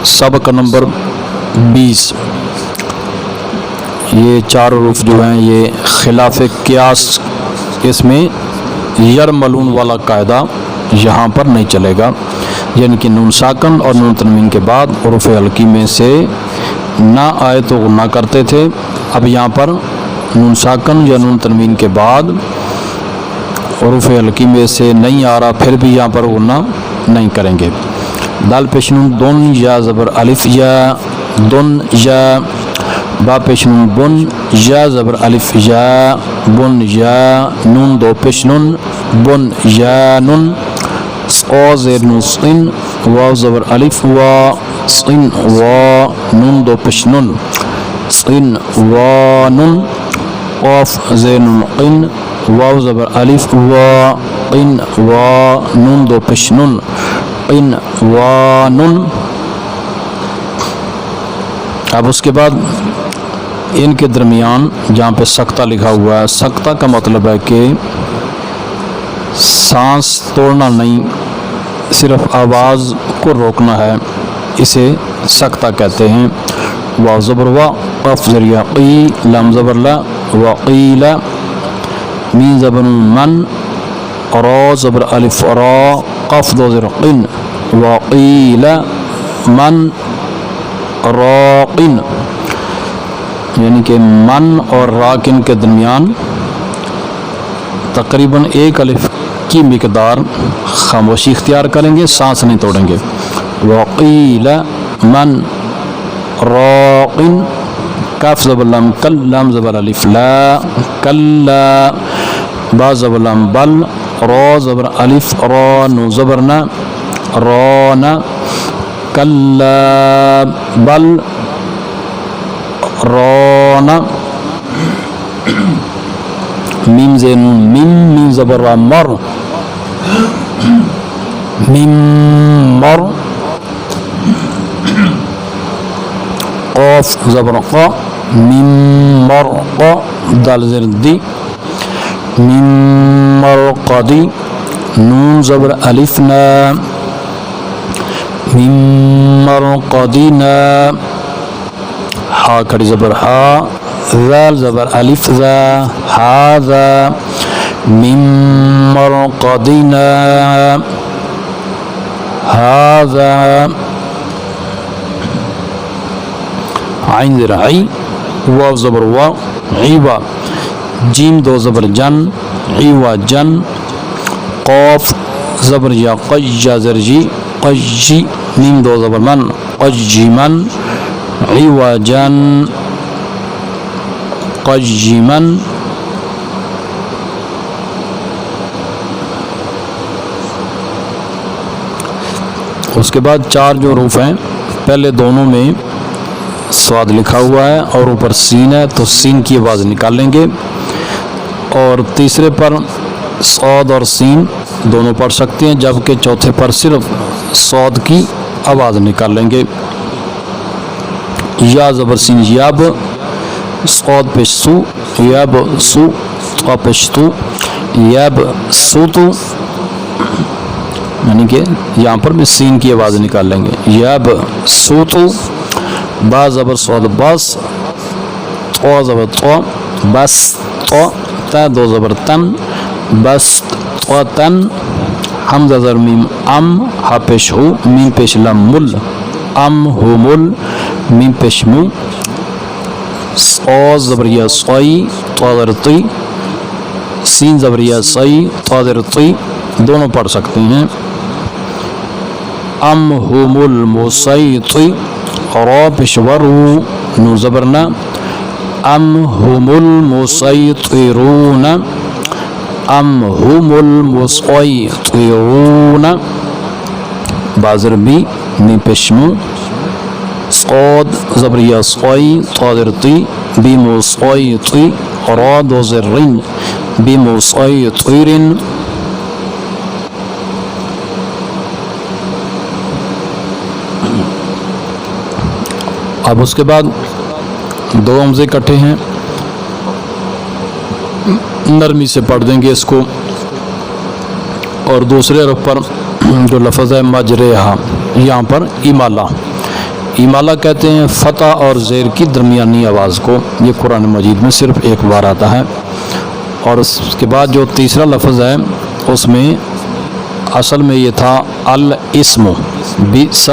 सबक नंबर 20। ये चार हरूफ जो हैं ये खिलाफ क़ियास, इसमें यरमलून वाला कायदा यहाँ पर नहीं चलेगा, यानी कि नून साकन और नून तनवीन के बाद हरूफ हल्की में से ना आए तो गुन्ना करते थे। अब यहाँ पर नून साकन या नून तनवीन के बाद हरूफ हल्की में से नहीं आ रहा, फिर भी यहाँ पर गुन्ना नहीं करेंगे। दाल पेश नून दुन या ज़बर अलिफ या दुन या, बा पेश नून बुन या ज़बर अलिफ या बुन या, नून दो पेश नून बुन या नुन, ओ ज़ेर नून सिन वाव ज़बर अलिफ वा सिन वा, नून दो पेश नून सिन वा नुन, क़ाफ ज़ेर नून क़िन वाव ज़बर अलिफ वा क़िन वा, नून दो पेश नून क़िन वा नुन। अब उसके बाद इनके दरमियान जहाँ पे सक्ता लिखा हुआ है, सक्ता का मतलब है कि सांस तोड़ना नहीं, सिर्फ आवाज़ को रोकना है, इसे सक्ता कहते हैं। वाव ज़बर वा, क़ाफ ज़रिया क़ी, लाम ज़बर ला, वक़ीला, मीम ज़बर मन, रा ज़बर अलिफ रा, क़ाफ दो ज़ेर क़िन, वक़ीला मन राक़िन, यानी कि मन और राकिन के दरमियान तकरीबन एक अलिफ की मिकदार खामोशी इख्तियार करेंगे, सांस नहीं तोड़ेंगे। वक़ीला मन राक़िन, काफ ज़बर लाम कल, लाम ज़बर अलिफ ला, कल्ला, बा ज़बर लाम बल, रा ज़बर अलिफ रा, नून ज़बर ना, राना, कल्ला बल राना, मीम ज़ेर नून मिम, मीम ज़बर रा मर, मिम मर, क़ाफ ज़बर क़ा, मिम मर क़ा, दाल ज़ेर दी, मिम मर क़दी, नून ज़बर अलिफ ना, मिम मर क़दीना, हा खड़ी ज़बर हा, ज़ाल ज़बर अलिफ ज़ा, हाज़ा, मिम मर क़दीना, हाज़ा, आइन ज़ेर आई, वाव ज़बर वा, ईवा, जीम दो ज़बर जन, ईवा जन, क़ाफ ज़बर या क़य्या ज़र जी, क़य्यी, मीम दो ज़बर मन, क़य्यिमन, ईवाजन, क़य्यिमन। उसके बाद चार जो हरूफ हैं, पहले दोनों में स्वाद लिखा हुआ है और ऊपर सीन है, तो सीन की आवाज़ निकाल लेंगे, और तीसरे पर सौद और सीन दोनों पढ़ सकते हैं, जबकि चौथे पर सिर्फ सौद की आवाज़ निकाल लेंगे। या ज़बर सीन याब, सौद पेश सु, याब सु, ता पेश तु, याब सुतु, यानी कि यहाँ पर भी सीन की आवाज़ निकाल लेंगे। याब सुतु, बा ज़बर सौद बस, तो ज़बर तो, बस तो, ता दो ज़बर तन, बस तो तन, हमज़ा ज़र मीम अम, हा पेश हु, मीम पेश लम मुल, अम हु मुल, मीम पेश मु, ओ ज़बरिया सोई, तो ज़र ती, सीन ज़बरिया सई, तो ज़र ती, दोनों पढ़ सकते हैं। अम हु मुल मुसई ती, रा पेश वरु, नू ज़बरना, अम हु मुल मुसई तिरूना, अम हुमुल मुसय्यिरून, बाज़र बी, मीम पेश मु, सौद ज़बरिया सोई, तो ज़र ती, बी मुसय्यिती, रा दो ज़र्रिन, बी मुसय्यितीरिन। अब उसके बाद दो हमज़े इकट्ठे हैं, नरमी से पढ़ देंगे इसको, और दूसरे हरफ पर जो लफ्ज़ है मजरेहा, यहाँ पर इमाला, امالہ کہتے ہیں فتح اور زیر کی درمیانی آواز کو. یہ قرآن مجید میں صرف ایک بار آتا ہے. اور اس کے بعد جو تیسرا لفظ ہے اس میں اصل میں یہ تھا الاسم، بئس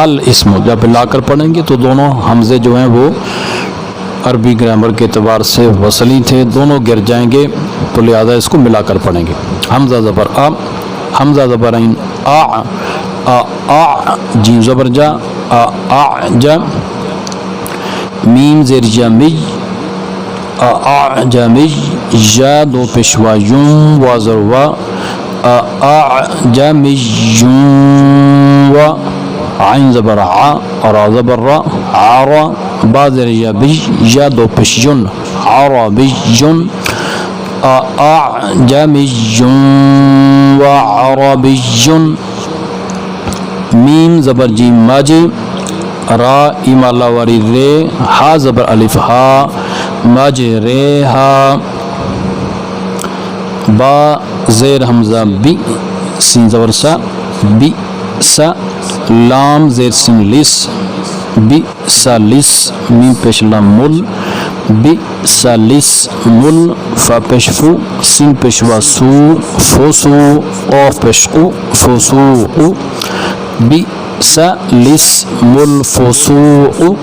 الاسم. جب لا کر پڑھیں گے تو دونوں حمزے جو ہیں وہ عربی گرامر کے اعتبار سے وصلی تھے، دونوں گر جائیں گے، تو لہذا اس کو ملا کر پڑھیں گے. حمزہ زبر آ، حمزہ زبر عین آ، آ جیم زبر جا، آ جا، میم زیر جا مج، آ جا مج، یا دو پیشوا یوم وا زر وا، آ جا مج یوم وا، عین زبر ع اور را زبر را، عرا، با زیر یا بج، یا دو پیش یون، عربی یون، اعجمی و عربی. میم زبر جیم ماجی، را امالہ واری رے، ہا زبر الف ہا، ماجی رے ہا، با زیر حمزہ بی، سین زبر سا، بی سا، لام زیر سین لس، بی سالس، میم پیش لام مل، بی سالس مل، فا پیش فو، سین پیش وا سو، فوسو، اوف پیش او، فوسو او، بی سالس مل فوسو او.